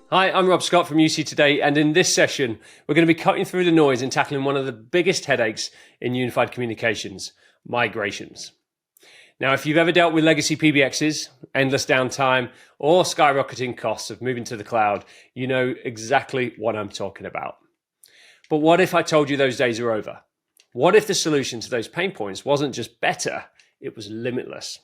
Hi, I'm Rob Scott from UC Today, and in this session, we're going to be cutting through the noise and tackling one of the biggest headaches in unified communications, migrations. Now, if you've ever dealt with legacy PBXs, endless downtime, or skyrocketing costs of moving to the cloud, you know exactly what I'm talking about. But what if I told you those days are over? What if the solution to those pain points wasn't just better, it was limitless?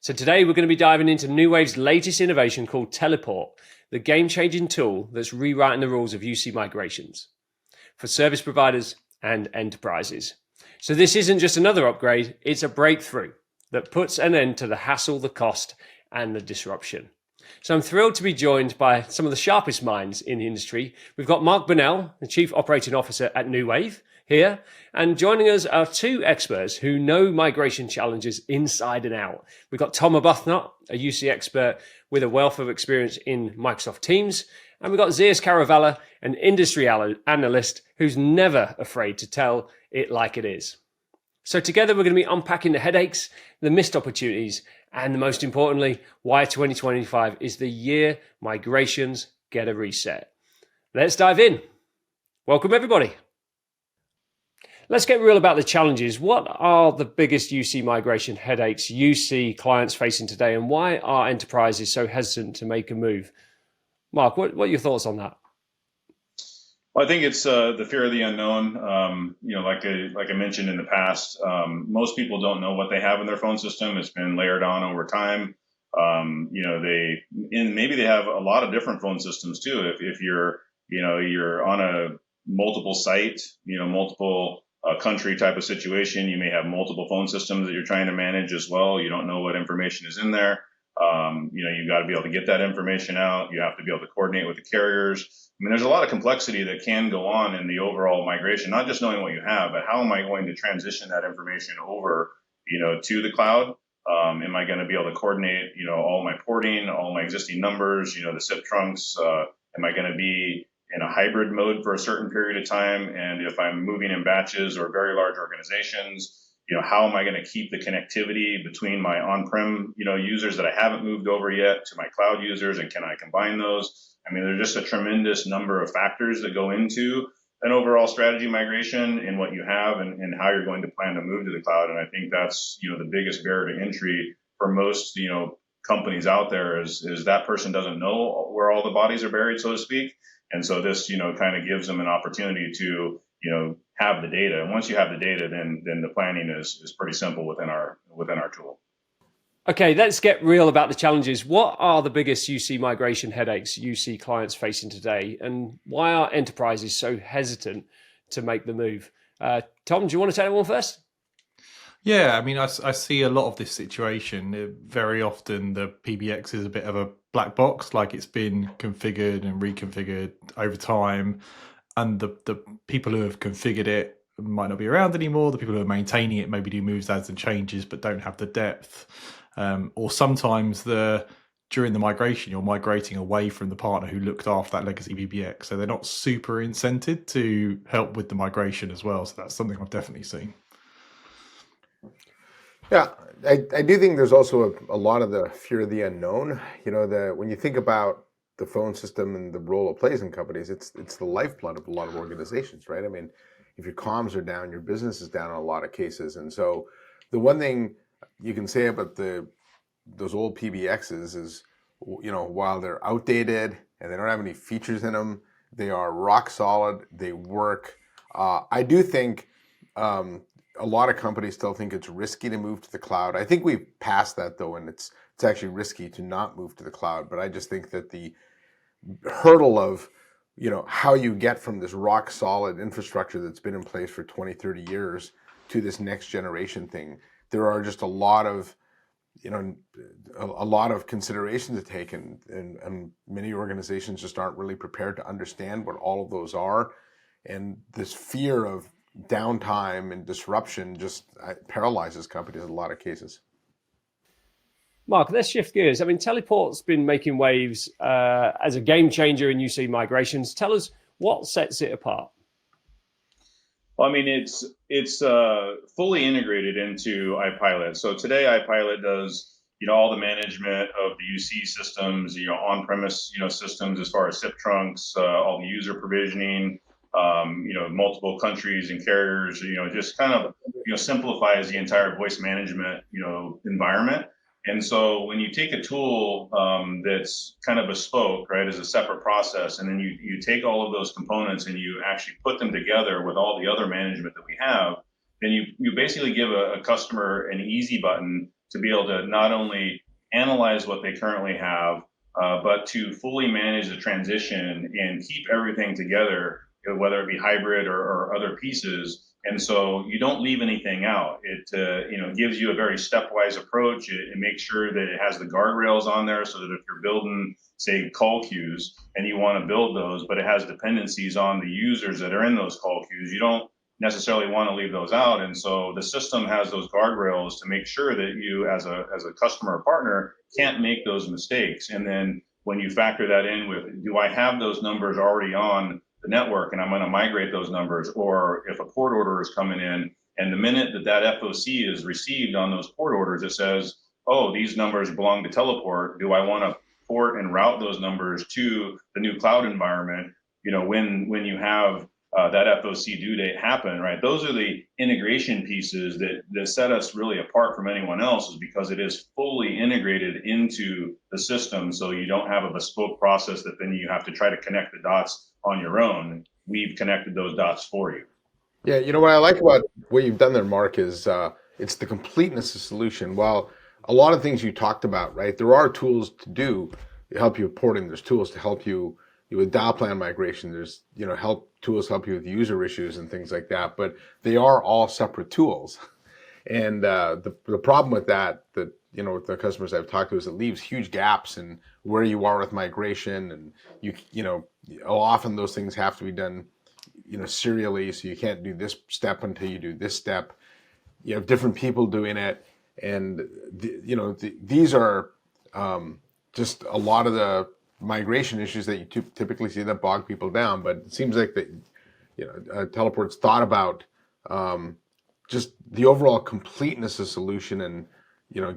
So today we're going to be diving into Nuwave's latest innovation called Teleport, the game-changing tool that's rewriting the rules of UC migrations for service providers and enterprises. So this isn't just another upgrade, it's a breakthrough that puts an end to the hassle, the cost, and the disruption. So I'm thrilled to be joined by some of the sharpest minds in the industry. We've got Mark Bunnell, the Chief Operating Officer at Nuwave, here, and joining us are two experts who know migration challenges inside and out. We've got Tom Arbuthnot, a UC expert with a wealth of experience in Microsoft Teams, and we've got Zeus Kerravala, an industry analyst who's never afraid to tell it like it is. So together we're going to be unpacking the headaches, the missed opportunities, and most importantly, why 2025 is the year migrations get a reset. Let's dive in. Welcome everybody. Let's get real about the challenges. What are the biggest UC migration headaches you see clients facing today, and why are enterprises so hesitant to make a move? Mark, what are your thoughts on that? Well, I think it's the fear of the unknown. Like I mentioned in the past, most people don't know what they have in their phone system. It's been layered on over time. Maybe they have a lot of different phone systems too. If you're on a multiple site, multiple country type of situation, you may have multiple phone systems that you're trying to manage as well. You don't know what information is in there. You've got to be able to get that information out. You have to be able to coordinate with the carriers. I mean, there's a lot of complexity that can go on in the overall migration, not just knowing what you have, but how am I going to transition that information over, to the cloud? Am I going to be able to coordinate, all my porting, all my existing numbers, the SIP trunks? Am I going to be in a hybrid mode for a certain period of time? And if I'm moving in batches or very large organizations, how am I going to keep the connectivity between my on-prem, users that I haven't moved over yet to my cloud users, and can I combine those? I mean, there's just a tremendous number of factors that go into an overall strategy migration in what you have and how you're going to plan to move to the cloud. And I think that's, the biggest barrier to entry for most, companies out there is that person doesn't know where all the bodies are buried, so to speak. And so this, kind of gives them an opportunity to, have the data. And once you have the data, then the planning is pretty simple within our tool. Okay, let's get real about the challenges. What are the biggest UC migration headaches you see clients facing today, and why are enterprises so hesitant to make the move? Tom, do you want to take that one first? Yeah, I mean, I see a lot of this situation. Very often the PBX is a bit of a black box, like it's been configured and reconfigured over time. And the people who have configured it might not be around anymore. The people who are maintaining it maybe do moves, adds and changes, but don't have the depth. Or sometimes during the migration, you're migrating away from the partner who looked after that legacy PBX. So they're not super incented to help with the migration as well. So that's something I've definitely seen. Yeah, I do think there's also a lot of the fear of the unknown. When you think about the phone system and the role it plays in companies, it's the lifeblood of a lot of organizations, right? I mean, if your comms are down, your business is down in a lot of cases. And so the one thing you can say about those old PBXs is, while they're outdated and they don't have any features in them, they are rock solid, they work. I do think a lot of companies still think it's risky to move to the cloud. I think we've passed that though, and it's actually risky to not move to the cloud. But I just think that the hurdle of, how you get from this rock solid infrastructure that's been in place for 20, 30 years to this next generation thing, there are just a lot of considerations to take, and many organizations just aren't really prepared to understand what all of those are. And this fear of downtime and disruption just paralyzes companies in a lot of cases. Mark, let's shift gears. I mean, Teleport's been making waves as a game changer in UC migrations. Tell us what sets it apart. Well, I mean, it's fully integrated into iPilot. So today, iPilot does all the management of the UC systems, on-premise, systems as far as SIP trunks, all the user provisioning, multiple countries and carriers, just kind of, simplifies the entire voice management, environment. And so when you take a tool that's kind of bespoke, right, as a separate process, and then you take all of those components and you actually put them together with all the other management that we have, then you basically give a customer an easy button to be able to not only analyze what they currently have, but to fully manage the transition and keep everything together, whether it be hybrid or other pieces. And so you don't leave anything out. It gives you a very stepwise approach. It makes sure that it has the guardrails on there so that if you're building, say, call queues and you want to build those, but it has dependencies on the users that are in those call queues, you don't necessarily want to leave those out. And so the system has those guardrails to make sure that you, as a customer or partner, can't make those mistakes. And then when you factor that in with, do I have those numbers already on the network and I'm going to migrate those numbers, or if a port order is coming in and the minute that FOC is received on those port orders, it says, oh, these numbers belong to Teleport. Do I want to port and route those numbers to the new cloud environment? When you have that FOC due date happen, right? Those are the integration pieces that set us really apart from anyone else, is because it is fully integrated into the system. So you don't have a bespoke process that then you have to try to connect the dots on your own. We've connected those dots for you. Yeah, what I like about what you've done there, Mark, is it's the completeness of solution. While a lot of things you talked about, right? There are tools to help you with porting. There's tools to help you with dial plan migration. There's tools help you with user issues and things like that. But they are all separate tools. And the problem with that with the customers I've talked to is it leaves huge gaps in where you are with migration, and often those things have to be done serially, so you can't do this step until you do this step. You have different people doing it, and these are just a lot of the migration issues that you typically see that bog people down. But it seems like that Teleport's thought about just the overall completeness of solution, and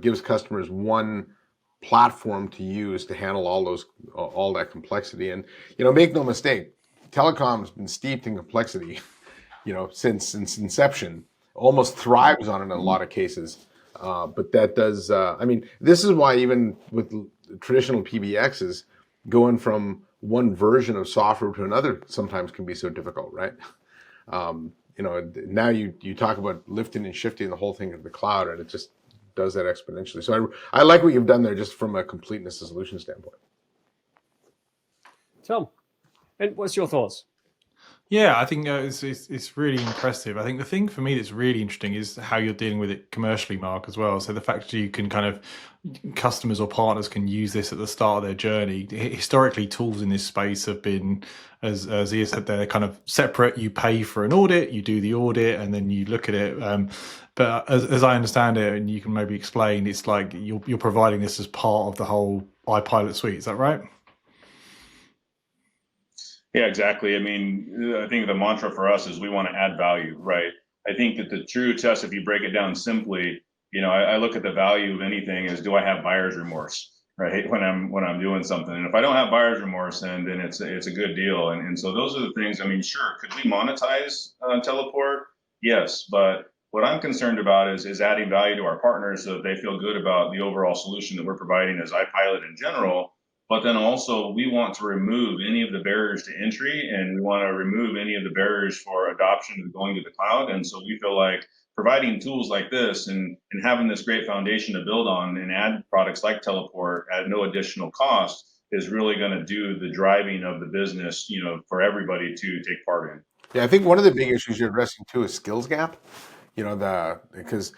gives customers one platform to use to handle all that complexity. And make no mistake, telecom's been steeped in complexity since inception, almost thrives on it in a lot of cases. But that does this is why even with traditional PBXs, going from one version of software to another sometimes can be so difficult, right? Now you talk about lifting and shifting the whole thing into the cloud, and it just does that exponentially. So I like what you've done there, just from a completeness of solution standpoint. Tom, and what's your thoughts? Yeah, I think it's really impressive. I think the thing for me that's really interesting is how you're dealing with it commercially, Mark, as well. So the fact that you can customers or partners can use this at the start of their journey. Historically, tools in this space have been, as Zeus said, they're kind of separate. You pay for an audit, you do the audit, and then you look at it. But as I understand it, and you can maybe explain, it's like you're providing this as part of the whole iPilot suite. Is that right? Yeah, exactly. I mean, I think the mantra for us is we want to add value, right? I think that the true test, if you break it down simply, I look at the value of anything as, do I have buyer's remorse, right? When I'm doing something, and if I don't have buyer's remorse, then it's a good deal. And so those are the things. I mean, sure, could we monetize Teleport? Yes, but what I'm concerned about is adding value to our partners so that they feel good about the overall solution that we're providing as iPilot in general. But then also we want to remove any of the barriers to entry, and we want to remove any of the barriers for adoption of going to the cloud. And so we feel like providing tools like this and having this great foundation to build on and add products like Teleport at no additional cost is really going to do the driving of the business, for everybody to take part in. Yeah, I think one of the big issues you're addressing too is skills gap. Because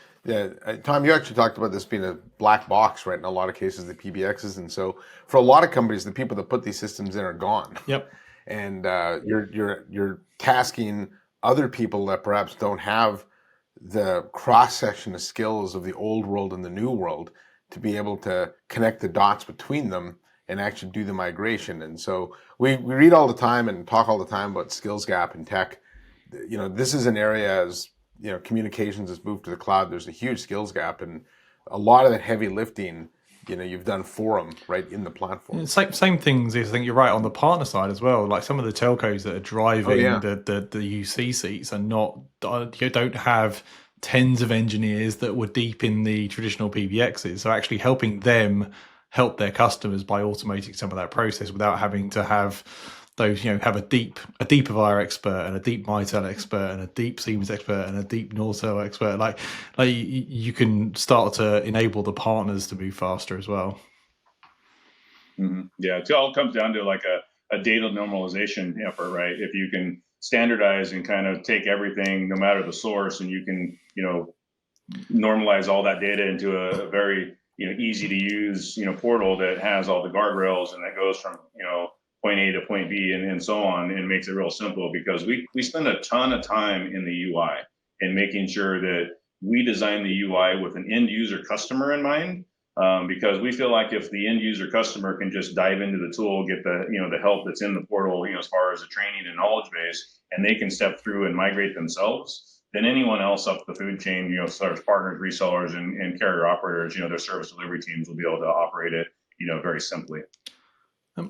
Tom, you actually talked about this being a black box, right? In a lot of cases, the PBXs, and so for a lot of companies, the people that put these systems in are gone. Yep. And you're tasking other people that perhaps don't have the cross section of skills of the old world and the new world to be able to connect the dots between them and actually do the migration. And so we read all the time and talk all the time about skills gap in tech. This is an area, as communications has moved to the cloud. There's a huge skills gap, and a lot of that heavy lifting, you've done for them right in the platform. Same things. I think you're right on the partner side as well. Like some of the telcos that are driving the UC seats are don't have tens of engineers that were deep in the traditional PBXs. So actually helping them help their customers by automating some of that process without having to have those, have a deep Avaya expert and a deep Mitel expert and a deep Siemens expert and a deep Nortel expert. Like you can start to enable the partners to move faster as well. Mm-hmm. Yeah, it all comes down to like a data normalization effort, right? If you can standardize and kind of take everything, no matter the source, and you can, normalize all that data into a very, easy to use, portal that has all the guardrails and that goes from, point A to point B and so on, and makes it real simple, because we spend a ton of time in the UI and making sure that we design the UI with an end user customer in mind. Because we feel like if the end user customer can just dive into the tool, get the the help that's in the portal, as far as the training and knowledge base, and they can step through and migrate themselves, then anyone else up the food chain, such as partners, resellers, and carrier operators, their service delivery teams will be able to operate it, very simply.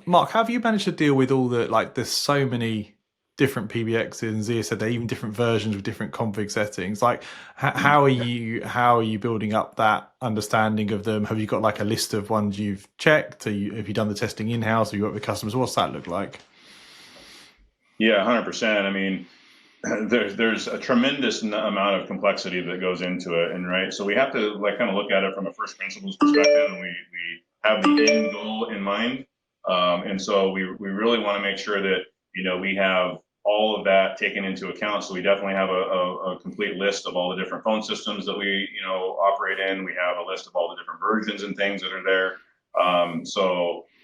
Mark, how have you managed to deal with all there's so many different PBXs, and Zia said they're even different versions with different config settings. Like, how are you building up that understanding of them? Have you got like a list of ones you've checked? Have you done the testing in-house? Have you worked with customers? What's that look like? Yeah, 100%. I mean, there's a tremendous amount of complexity that goes into it, and right, so we have to kind of look at it from a first principles perspective, and we have the end goal in mind, and so we really want to make sure that we have all of that taken into account. So we definitely have a complete list of all the different phone systems that we operate in. We have a list of all the different versions and things that are there.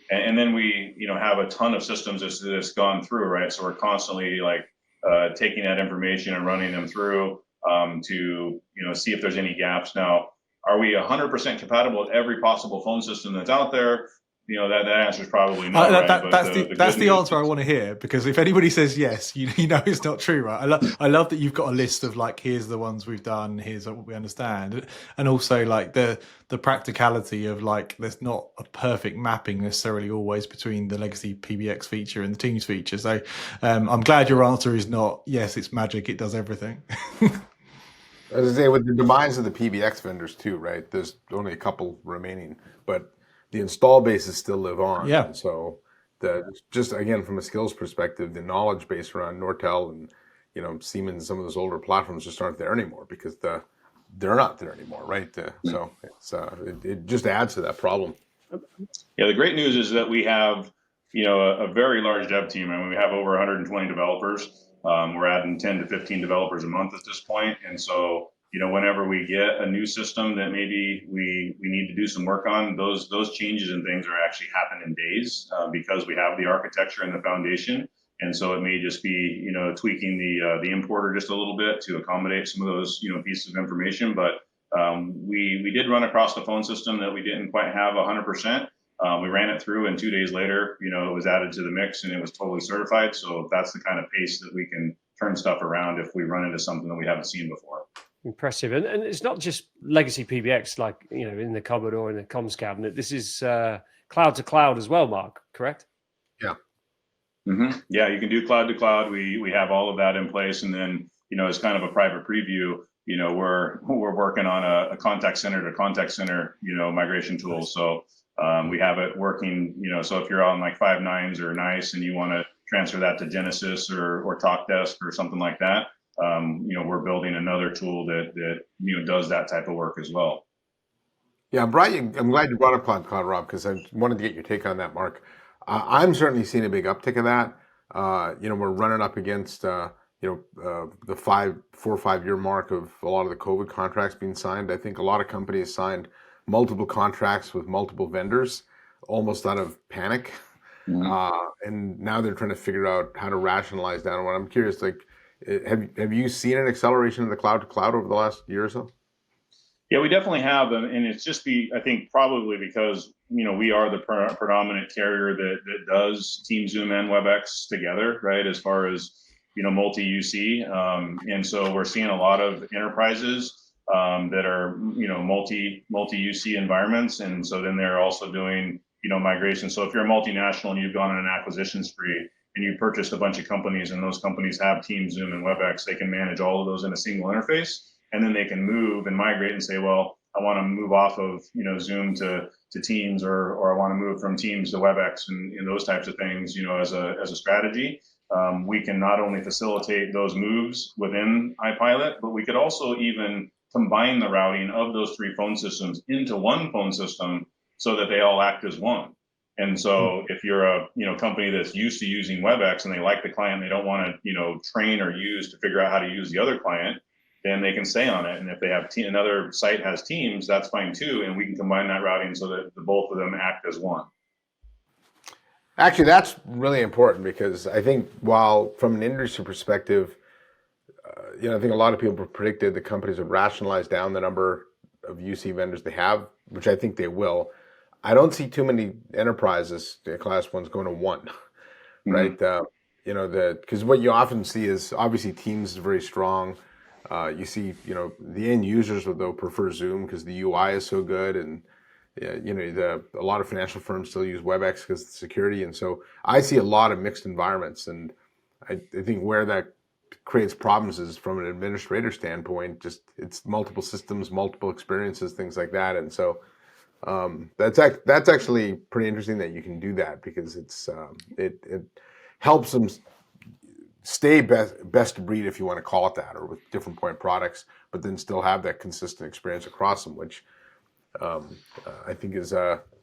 And then we have a ton of systems that's gone through, right? So we're constantly taking that information and running them through to see if there's any gaps. Now, are we 100% compatible with every possible phone system that's out there? That answer is probably no. That's the answer I want to hear, because if anybody says yes, it's not true, right? I love that you've got a list of here's the ones we've done, here's what we understand, and also the practicality of there's not a perfect mapping necessarily always between the legacy PBX feature and the Teams feature. So I'm glad your answer is not yes, it's magic, it does everything. As I say, with the demise of the PBX vendors too, right? There's only a couple remaining, but the install bases still live on. Yeah. And so just again, from a skills perspective, the knowledge base around Nortel and, Siemens, some of those older platforms just aren't there anymore because they're not there anymore. Right. So it just adds to that problem. Yeah. The great news is that we have, a very large dev team. I mean, we have over 120 developers. We're adding 10 to 15 developers a month at this point. And so, whenever we get a new system that maybe we need to do some work on, those changes and things are actually happen in days because we have the architecture and the foundation. And so it may just be, tweaking the importer just a little bit to accommodate some of those, pieces of information. But we did run across the phone system that we didn't quite have 100%. We ran it through, and 2 days later, it was added to the mix and it was totally certified. So that's the kind of pace that we can turn stuff around if we run into something that we haven't seen before. Impressive. And it's not just legacy PBX in the cupboard or in the comms cabinet. This is cloud to cloud as well, Mark, correct? Yeah. Mm-hmm. Yeah, you can do cloud to cloud. We have all of that in place. And then, as kind of a private preview, we're working on a contact center to contact center, migration tool. So we have it working, so if you're on 5.9s or NICE and you want to transfer that to Genesis or TalkDesk or something like that, we're building another tool that does that type of work as well. Yeah, I'm glad you brought up cloud, Rob, because I wanted to get your take on that, Mark. I'm certainly seeing a big uptick of that. We're running up against the 4 or 5 year mark of a lot of the COVID contracts being signed. I think a lot of companies signed multiple contracts with multiple vendors, almost out of panic. Mm-hmm. And now they're trying to figure out how to rationalize that. And I'm curious, have you seen an acceleration of the cloud to cloud over the last year or so? Yeah, we definitely have, and it's just I think probably because we are the predominant carrier that does Teams, Zoom, and WebEx together, right? As far as multi UC, and so we're seeing a lot of enterprises that are, multi UC environments. And so then they're also doing, migration. So if you're a multinational and you've gone on an acquisition spree and you purchased a bunch of companies and those companies have Teams, Zoom, and WebEx, they can manage all of those in a single interface. And then they can move and migrate and say, well, I want to move off of, Zoom to Teams, or I want to move from Teams to WebEx, and those types of things, as a strategy. We can not only facilitate those moves within iPilot, but we could also even combine the routing of those three phone systems into one phone system so that they all act as one. And so if you're a company that's used to using WebEx and they like the client, they don't want to train or use to figure out how to use the other client, then they can stay on it. And if they have another site has Teams, that's fine too, and we can combine that routing so that the both of them act as one. Actually, that's really important, because I think while from an industry perspective, I think a lot of people predicted the companies would rationalize down the number of UC vendors they have, which I think they will. I don't see too many enterprises, class ones, going to one, right? Because what you often see is obviously Teams is very strong. You see, the end users though prefer Zoom because the UI is so good, and a lot of financial firms still use WebEx because of the security. And so I see a lot of mixed environments, and I think where that creates problems is from an administrator standpoint, just it's multiple systems, multiple experiences, things like that. And so that's actually pretty interesting that you can do that, because it helps them stay best of breed, if you want to call it that, or with different point products, but then still have that consistent experience across them, which I think is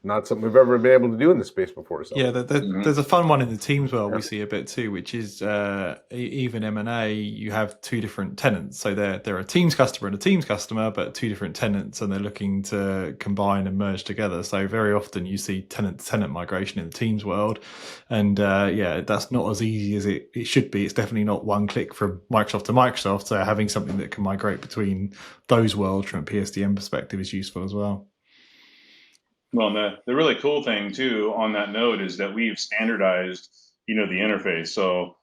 not something we've ever been able to do in this space before. So. Yeah, there's a fun one in the Teams world we see a bit too, which is even M&A, you have two different tenants. So they're a Teams customer and a Teams customer, but two different tenants, and they're looking to combine and merge together. So very often you see tenant-to-tenant migration in the Teams world. And that's not as easy as it should be. It's definitely not one click from Microsoft to Microsoft. So having something that can migrate between those worlds from a PSDM perspective is useful as well. Well, the really cool thing too on that note is that we've standardized, the interface. So,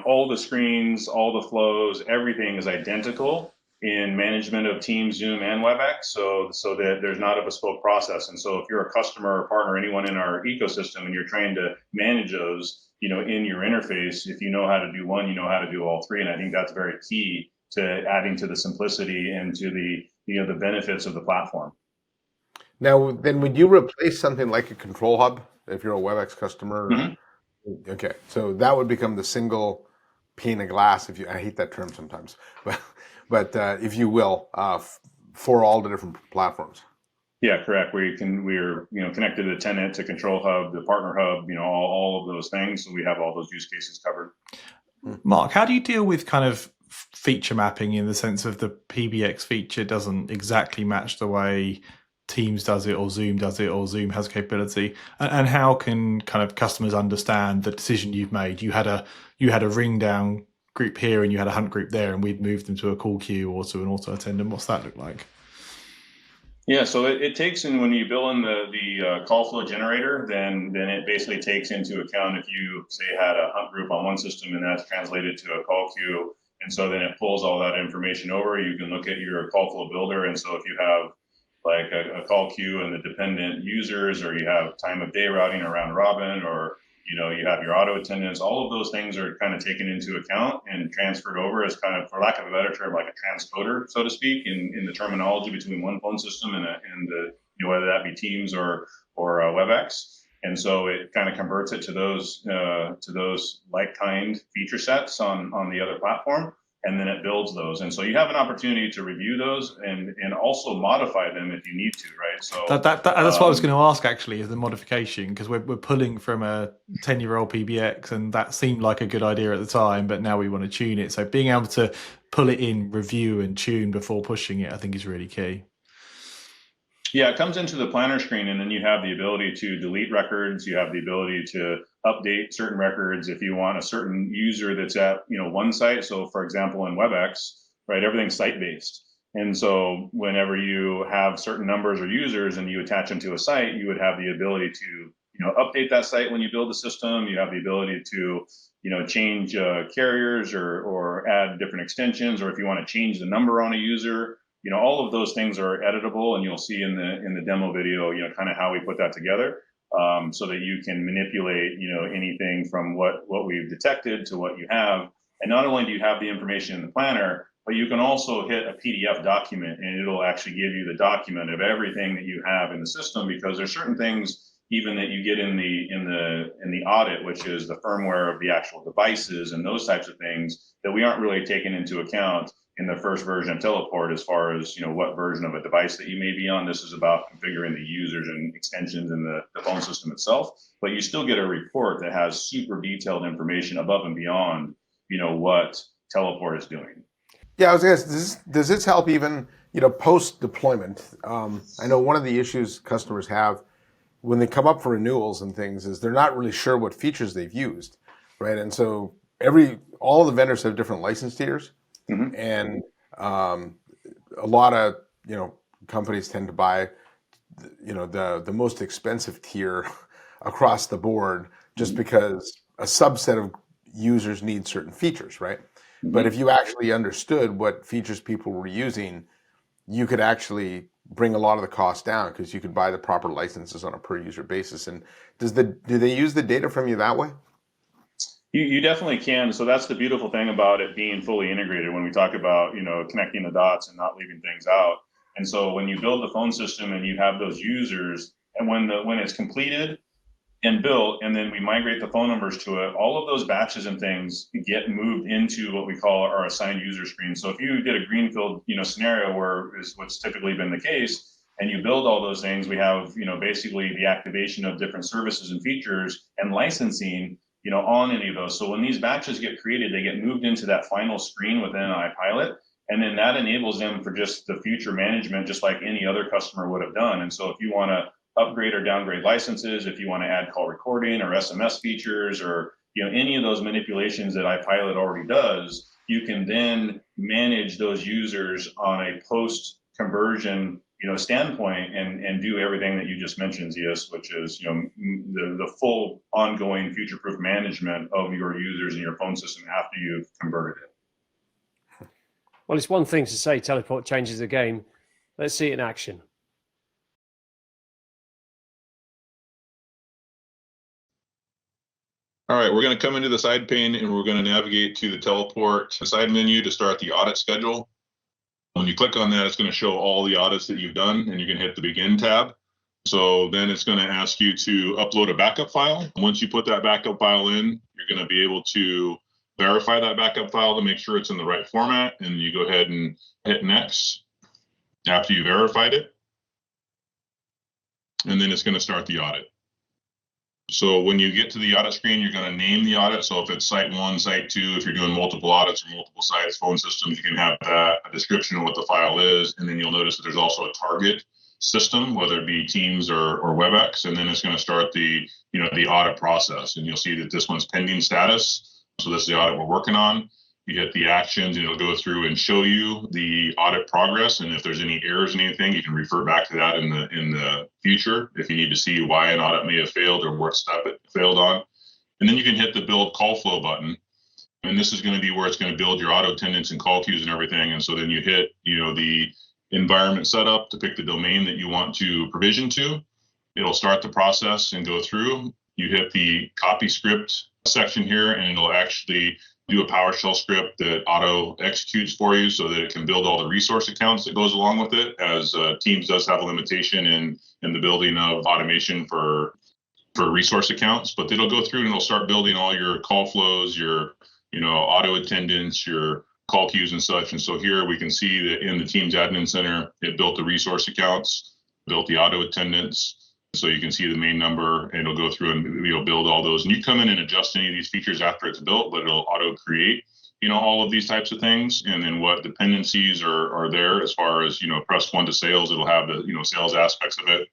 all the screens, all the flows, everything is identical in management of Teams, Zoom, and WebEx, so that there's not a bespoke process. And so if you're a customer or partner, anyone in our ecosystem, and you're trying to manage those, in your interface, if you know how to do one, you know how to do all three. And I think that's very key to adding to the simplicity and to the, the benefits of the platform. Now, then, would you replace something like a control hub if you're a WebEx customer? Mm-hmm. Okay, so that would become the single pane of glass. I hate that term sometimes, but if you will, for all the different platforms. Yeah, correct. We're connected to the tenant, to control hub, the partner hub, all of those things. So we have all those use cases covered. Mark, how do you deal with kind of feature mapping, in the sense of the PBX feature doesn't exactly match the way Teams does it, or Zoom does it, or Zoom has capability, and how can kind of customers understand the decision you've made? You had a ring down group here and you had a hunt group there, and we'd moved them to a call queue or to an auto attendant. What's that look like? Yeah, so it takes in, when you build in the call flow generator, then it basically takes into account if you say had a hunt group on one system and that's translated to a call queue, and so then it pulls all that information over. You can look at your call flow builder, and so if you have like a call queue and the dependent users, or you have time of day routing around robin, or you have your auto attendants, all of those things are kind of taken into account and transferred over as kind of, for lack of a better term, like a transcoder, so to speak, in the terminology between one phone system and the whether that be Teams or WebEx. And so it kind of converts it to those like kind feature sets on the other platform, and then it builds those. And so you have an opportunity to review those and also modify them if you need to, right? So that's what I was going to ask, actually, is the modification, because we're pulling from a 10-year-old PBX, and that seemed like a good idea at the time, but now we want to tune it. So being able to pull it in, review and tune before pushing it, I think is really key. Yeah, it comes into the planner screen, and then you have the ability to delete records. You have the ability to update certain records if you want a certain user that's at one site. So, for example, in WebEx, right, everything's site-based, and so whenever you have certain numbers or users and you attach them to a site, you would have the ability to update that site when you build the system. You have the ability to change carriers or add different extensions, or if you want to change the number on a user, all of those things are editable, and you'll see in the demo video, kind of how we put that together, so that you can manipulate, anything from what we've detected to what you have. And not only do you have the information in the planner, but you can also hit a PDF document, and it'll actually give you the document of everything that you have in the system, because there's certain things even that you get in the audit, which is the firmware of the actual devices and those types of things, that we aren't really taking into account in the first version of Teleport, as far as what version of a device that you may be on. This is about configuring the users and extensions in the phone system itself, but you still get a report that has super detailed information above and beyond what Teleport is doing. Yeah, I was going to ask, does this help even post deployment? I know one of the issues customers have when they come up for renewals and things is they're not really sure what features they've used, right? And so all the vendors have different license tiers, Mm-hmm. and a lot of companies tend to buy the most expensive tier across the board, just because a subset of users need certain features, right? Mm-hmm. But if you actually understood what features people were using, you could actually bring a lot of the cost down, because you could buy the proper licenses on a per user basis. And do they use the data from you that way? You definitely can. So that's the beautiful thing about it being fully integrated, when we talk about, connecting the dots and not leaving things out. And so when you build the phone system and you have those users, and when it's completed and built, and then we migrate the phone numbers to it, all of those batches and things get moved into what we call our assigned user screen. So if you did a greenfield, scenario, where is what's typically been the case, and you build all those things, we have, basically the activation of different services and features and licensing, on any of those. So when these batches get created, they get moved into that final screen within iPilot. And then that enables them for just the future management, just like any other customer would have done. And so if you want to upgrade or downgrade licenses, if you want to add call recording or SMS features, or any of those manipulations that iPilot already does, you can then manage those users on a post conversion standpoint, and do everything that you just mentioned, Zeus, which is the full ongoing future proof management of your users and your phone system after you've converted it. Well, it's one thing to say Teleport changes the game. Let's see it in action. All right, we're going to come into the side pane, and we're going to navigate to the Teleport side menu to start the audit schedule. When you click on that, it's going to show all the audits that you've done, and you can hit the Begin tab. So then it's going to ask you to upload a backup file. Once you put that backup file in, you're going to be able to verify that backup file to make sure it's in the right format, and you go ahead and hit Next after you verified it. And then it's going to start the audit. So when you get to the audit screen, you're going to name the audit. So if it's site 1, site 2, if you're doing multiple audits or multiple sites, phone systems, you can have that, a description of what the file is. And then you'll notice that there's also a target system, whether it be Teams or WebEx. And then it's going to start the audit process. And you'll see that this one's pending status. So this is the audit we're working on. You hit the actions, and it'll go through and show you the audit progress. And if there's any errors in anything, you can refer back to that in the future if you need to see why an audit may have failed or what step it failed on. And then you can hit the build call flow button. And this is going to be where it's going to build your auto attendants and call queues and everything. And so then you hit, the environment setup to pick the domain that you want to provision to. It'll start the process and go through. You hit the copy script section here, and it'll actually do a PowerShell script that auto executes for you, so that it can build all the resource accounts that goes along with it, as Teams does have a limitation in the building of automation for resource accounts. But it'll go through and it'll start building all your call flows, your auto attendants, your call queues and such. And so here we can see that in the Teams admin center, it built the resource accounts, built the auto attendants. So you can see the main number, and it'll go through and build all those. And you come in and adjust any of these features after it's built, but it'll auto create all of these types of things. And then what dependencies are there, as far as press 1 to sales, it'll have the sales aspects of it.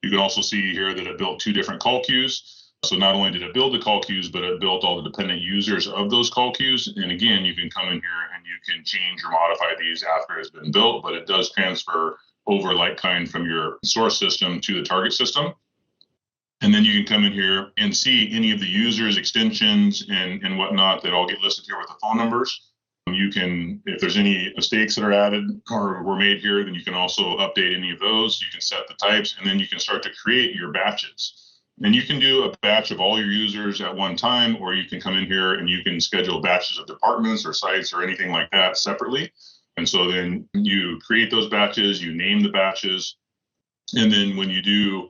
You can also see here that it built 2 different call queues. So not only did it build the call queues, but it built all the dependent users of those call queues. And again, you can come in here and you can change or modify these after it's been built, but it does transfer over like kind from your source system to the target system. And then you can come in here and see any of the users, extensions, and whatnot that all get listed here with the phone numbers. You can, if there's any mistakes that are added or were made here, then you can also update any of those. You can set the types, and then you can start to create your batches. And you can do a batch of all your users at one time, or you can come in here and you can schedule batches of departments or sites or anything like that separately. And so then you create those batches, you name the batches, and then when you do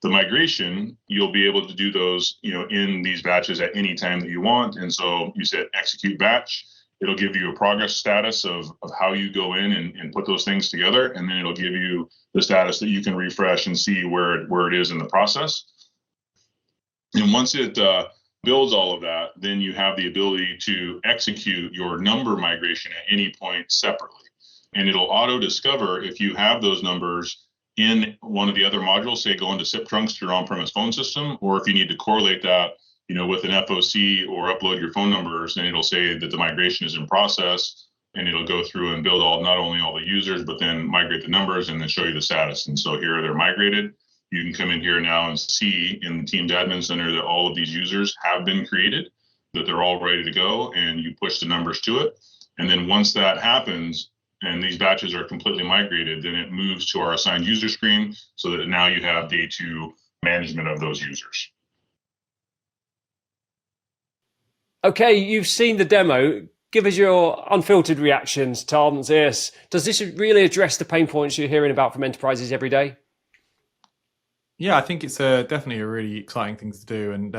the migration, you'll be able to do those, in these batches at any time that you want. And so you said execute batch. It'll give you a progress status of how you go in and put those things together. And then it'll give you the status that you can refresh and see where it is in the process. And once it builds all of that, then you have the ability to execute your number migration at any point separately. And it'll auto discover if you have those numbers in one of the other modules, say go into SIP trunks to your on-premise phone system, or if you need to correlate that, with an FOC or upload your phone numbers, then it'll say that the migration is in process, and it'll go through and build not only all the users, but then migrate the numbers and then show you the status. And so here they're migrated. You can come in here now and see in the Teams Admin Center that all of these users have been created, that they're all ready to go, and you push the numbers to it. And then once that happens, and these batches are completely migrated, then it moves to our assigned user screen so that now you have day 2 management of those users. Okay, you've seen the demo. Give us your unfiltered reactions, Tom, Zeus. Does this really address the pain points you're hearing about from enterprises every day? Yeah, I think it's definitely a really exciting thing to do, and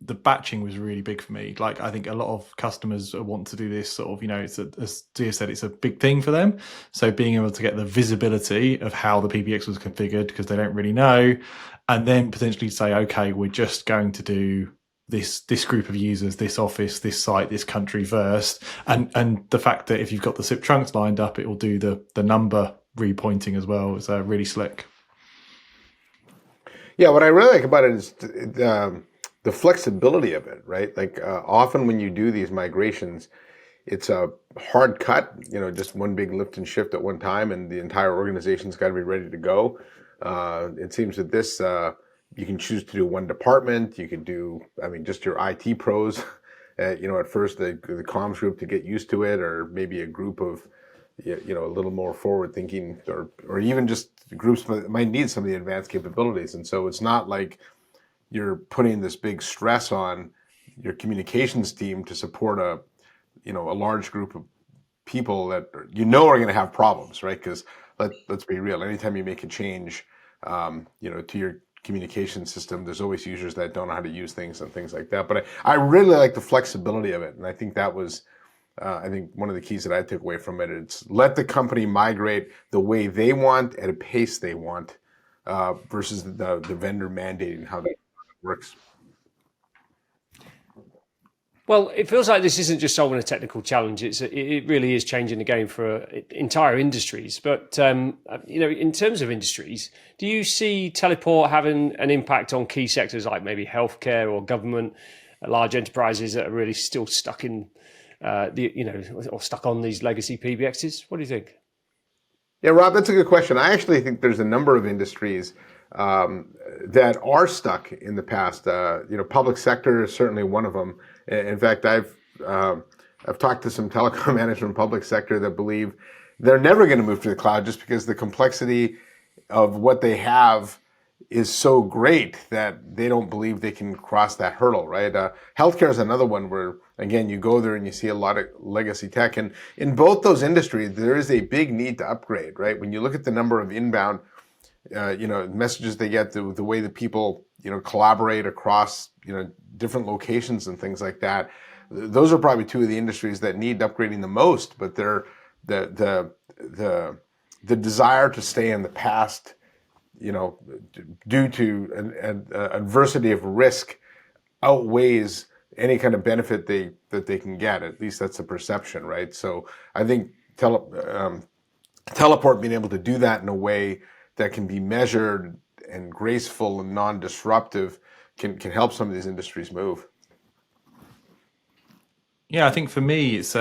the batching was really big for me. Like, I think a lot of customers want to do this sort of, it's as Zia said, it's a big thing for them. So being able to get the visibility of how the PBX was configured, because they don't really know, and then potentially say, okay, we're just going to do this group of users, this office, this site, this country first, and the fact that if you've got the SIP trunks lined up, it will do the number repointing as well. Is really slick. Yeah, what I really like about it is the flexibility of it, right? Like often when you do these migrations, it's a hard cut, just one big lift and shift at one time, and the entire organization's got to be ready to go. It seems that this, you can choose to do one department. You could do, just your IT pros, at first the comms group to get used to it, or maybe a group of, a little more forward thinking, or even just groups that might need some of the advanced capabilities. And so it's not like you're putting this big stress on your communications team to support a large group of people that are going to have problems, right? Because let's be real, anytime you make a change, to your communication system, there's always users that don't know how to use things and things like that. But I really like the flexibility of it, and I think that was one of the keys that I took away from it. It's let the company migrate the way they want at a pace they want, versus the vendor mandating how that works. Well, it feels like this isn't just solving a technical challenge. It really is changing the game for entire industries. But in terms of industries, do you see teleport having an impact on key sectors like maybe healthcare or government, large enterprises that are really still stuck in or stuck on these legacy PBXs? What do you think? Yeah, Rob, that's a good question. I actually think there's a number of industries that are stuck in the past. Public sector is certainly one of them. In fact, I've talked to some telecom managers in public sector that believe they're never going to move to the cloud just because the complexity of what they have is so great that they don't believe they can cross that hurdle, right? Healthcare is another one where, again, you go there and you see a lot of legacy tech. And in both those industries, there is a big need to upgrade, right? When you look at the number of inbound, messages they get, the way that people, collaborate across, different locations and things like that, those are probably two of the industries that need upgrading the most. But they're the desire to stay in the past, due to an adversity of risk, outweighs any kind of benefit that they can get. At least that's the perception, right? So I think teleport being able to do that in a way that can be measured and graceful and non-disruptive can help some of these industries move. Yeah, I think for me it's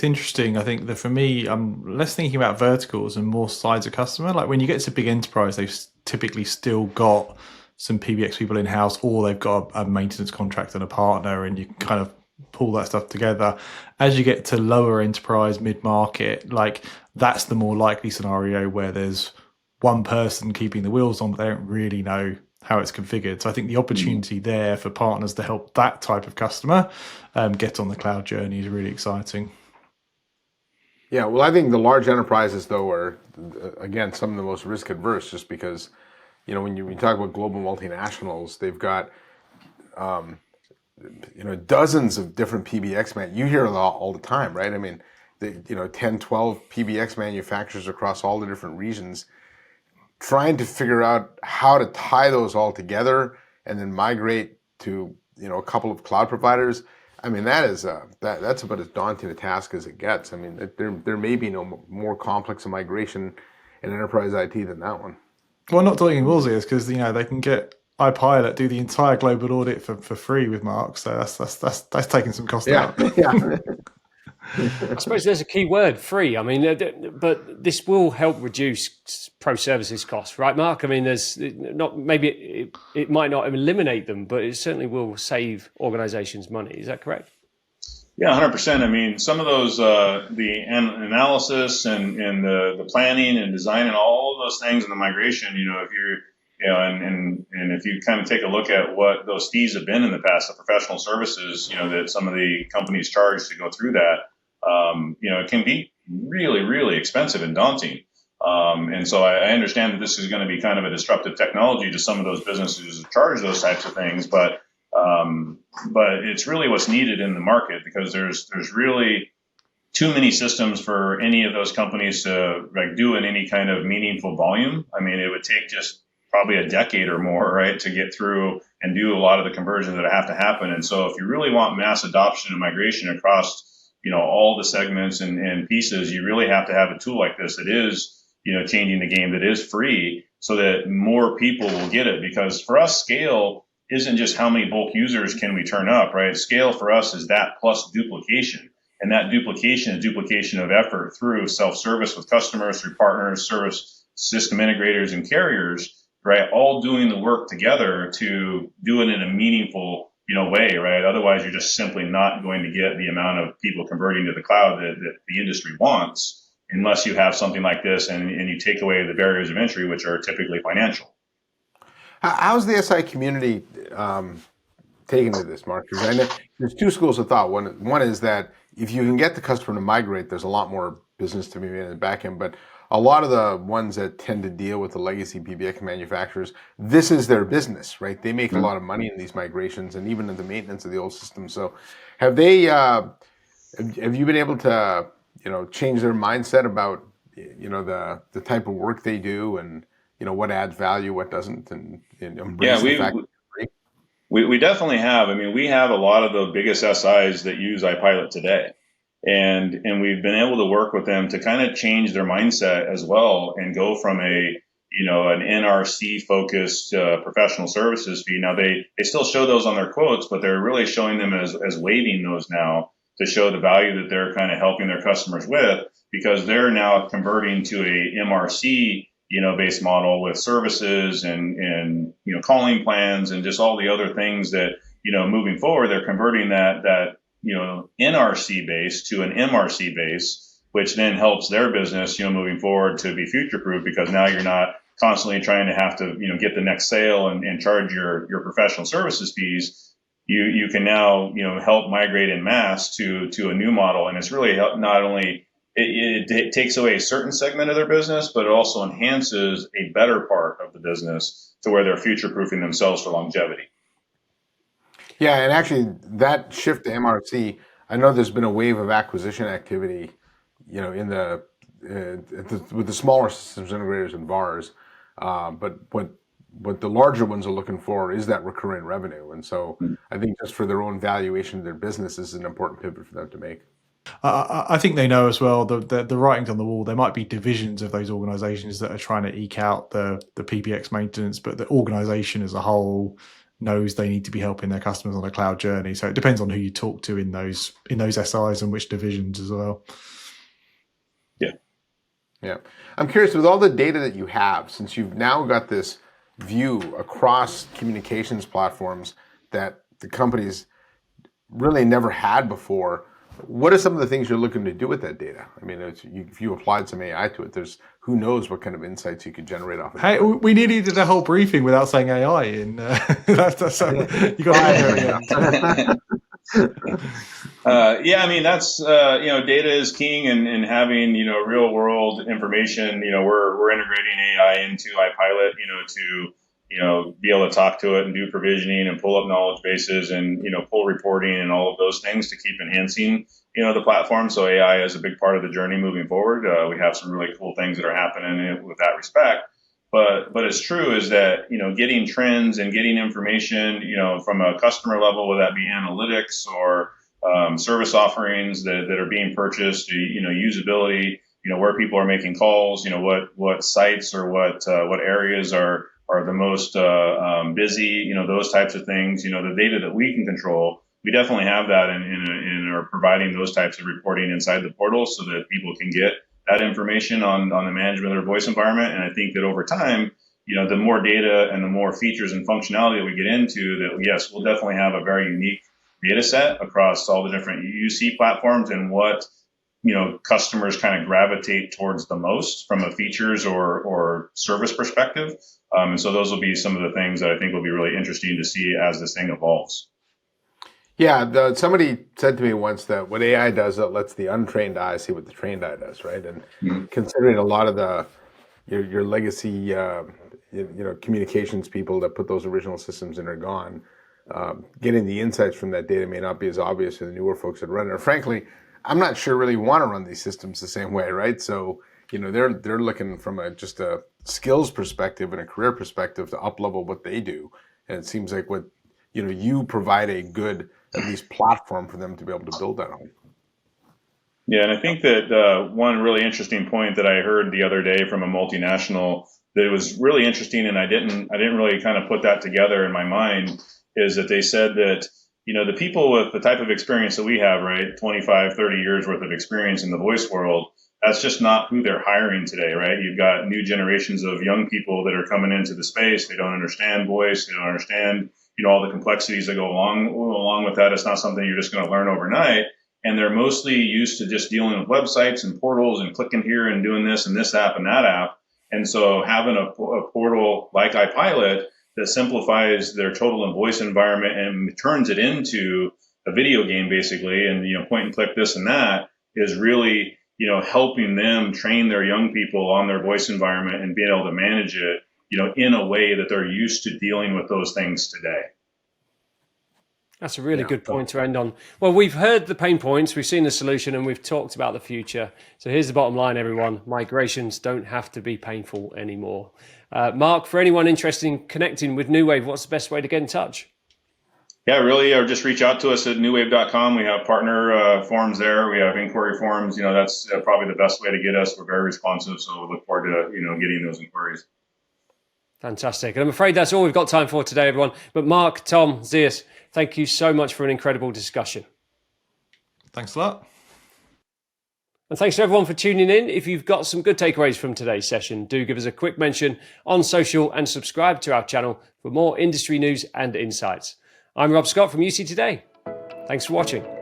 interesting. I think that for me, I'm less thinking about verticals and more sides of customer. Like when you get to big enterprise, they've typically still got some PBX people in house, or they've got a maintenance contract and a partner, and you can kind of pull that stuff together. As you get to lower enterprise, mid-market, like that's the more likely scenario where there's one person keeping the wheels on, but they don't really know how it's configured. So I think the opportunity there for partners to help that type of customer get on the cloud journey is really exciting. Yeah, well, I think the large enterprises, though, are, again, some of the most risk adverse, just because, when you talk about global multinationals, they've got, dozens of different PBX you hear it all the time, right? I mean, 10, 12 PBX manufacturers across all the different regions, trying to figure out how to tie those all together and then migrate to, a couple of cloud providers. I mean, that's about as daunting a task as it gets. I mean, there may be no more complex a migration in enterprise IT than that one. Well, not doing Woolsey is because they can get iPilot do the entire global audit for free with Mark. So that's taking some cost out. Yeah. I suppose there's a key word, free. I mean, but this will help reduce pro services costs, right, Mark? I mean, there's not, maybe it might not eliminate them, but it certainly will save organizations money. Is that correct? Yeah, 100%. I mean, some of those, the analysis and the planning and design and all of those things in the migration, if you're, and if you kind of take a look at what those fees have been in the past, the professional services, that some of the companies charge to go through that, it can be really, really expensive and daunting. And so I understand that this is going to be kind of a disruptive technology to some of those businesses that charge those types of things, but it's really what's needed in the market, because there's really too many systems for any of those companies to do in any kind of meaningful volume. I mean, it would take just probably a decade or more, right, to get through and do a lot of the conversions that have to happen. And so if you really want mass adoption and migration across, all the segments and pieces, you really have to have a tool like this that is, changing the game, that is free, so that more people will get it. Because for us, scale isn't just how many bulk users can we turn up, right? Scale for us is that plus duplication. And that duplication is duplication of effort through self-service with customers, through partners, service system integrators, and carriers, right? All doing the work together to do it in a meaningful, way, right? Otherwise, you're just simply not going to get the amount of people converting to the cloud that the industry wants, unless you have something like this and you take away the barriers of entry, which are typically financial. How's the SI community taking to this, Mark? Because I know there's two schools of thought. One is that if you can get the customer to migrate, there's a lot more business to be made in the back end. But a lot of the ones that tend to deal with the legacy PBX manufacturers, this is their business, right? They make a lot of money in these migrations and even in the maintenance of the old system. So have they, have you been able to, change their mindset about, the type of work they do and, what adds value, what doesn't, and embrace the fact we definitely have. I mean, we have a lot of the biggest SIs that use iPilot today. And we've been able to work with them to kind of change their mindset as well and go from an NRC focused professional services fee. Now they still show those on their quotes, but they're really showing them as waiving those now to show the value that they're kind of helping their customers with, because they're now converting to a MRC based model with services and calling plans and just all the other things that moving forward they're converting that NRC base to an MRC base, which then helps their business, moving forward to be future proof, because now you're not constantly trying to have to, get the next sale and charge your professional services fees. You can now, help migrate in mass to a new model. And it's really not only, it takes away a certain segment of their business, but it also enhances a better part of the business to where they're future proofing themselves for longevity. Yeah, and actually that shift to MRC, I know there's been a wave of acquisition activity, in with the smaller systems integrators and VARs, but what the larger ones are looking for is that recurring revenue, and so I think just for their own valuation of their business is an important pivot for them to make. I think they know as well the writing's on the wall. There might be divisions of those organizations that are trying to eke out the PBX maintenance, but the organization as a whole knows they need to be helping their customers on a cloud journey. So it depends on who you talk to in those SIs and which divisions as well. Yeah. I'm curious, with all the data that you have, since you've now got this view across communications platforms that the companies really never had before. What are some of the things you're looking to do with that data? I mean, if you applied some AI to it, there's who knows what kind of insights you could generate off of it. Hey, we nearly did a whole briefing without saying AI. You got that yeah, I mean, that's, data is king, and having, real world information, we're integrating AI into iPilot, to, be able to talk to it and do provisioning and pull up knowledge bases and, pull reporting and all of those things to keep enhancing, the platform. So AI is a big part of the journey moving forward. We have some really cool things that are happening with that respect. But it's true is that, getting trends and getting information, from a customer level, whether that be analytics or service offerings that are being purchased, usability, where people are making calls, what sites or what areas are the most busy, those types of things, the data that we can control. We definitely have that and are providing those types of reporting inside the portal so that people can get that information on the management of their voice environment. And I think that over time, the more data and the more features and functionality that we get into, that yes, we'll definitely have a very unique data set across all the different UC platforms and what, customers kind of gravitate towards the most from a features or service perspective. And so those will be some of the things that I think will be really interesting to see as this thing evolves. Yeah, somebody said to me once that what AI does, it lets the untrained eye see what the trained eye does, right? And considering a lot of your legacy, communications people that put those original systems in are gone, getting the insights from that data may not be as obvious to the newer folks that run it. Or frankly, I'm not sure really want to run these systems the same way, right? So, they're looking from just a skills perspective and a career perspective to up-level what they do. And it seems like you provide a good, at least, platform for them to be able to build that on. Yeah, and I think that one really interesting point that I heard the other day from a multinational that was really interesting, and I didn't really kind of put that together in my mind, is that they said that, the people with the type of experience that we have, right, 25, 30 years worth of experience in the voice world, that's just not who they're hiring today, right? You've got new generations of young people that are coming into the space. They don't understand voice. They don't understand, all the complexities that go along with that. It's not something you're just going to learn overnight. And they're mostly used to just dealing with websites and portals and clicking here and doing this and this app and that app. And so having a portal like iPilot that simplifies their total and voice environment and turns it into a video game, basically, and, point and click this and that is really, helping them train their young people on their voice environment and being able to manage it, in a way that they're used to dealing with those things today. That's a really good point to end on. Well, we've heard the pain points, we've seen the solution, and we've talked about the future. So here's the bottom line, everyone. Migrations don't have to be painful anymore. Mark, for anyone interested in connecting with Nuwave, what's the best way to get in touch? Yeah, really, or just reach out to us at nuwave.com. We have partner forums there. We have inquiry forums. That's probably the best way to get us. We're very responsive, so we look forward to, getting those inquiries. Fantastic. And I'm afraid that's all we've got time for today, everyone. But Mark, Tom, Zeus, thank you so much for an incredible discussion. Thanks a lot. And thanks to everyone for tuning in. If you've got some good takeaways from today's session, do give us a quick mention on social and subscribe to our channel for more industry news and insights. I'm Rob Scott from UC Today. Thanks for watching.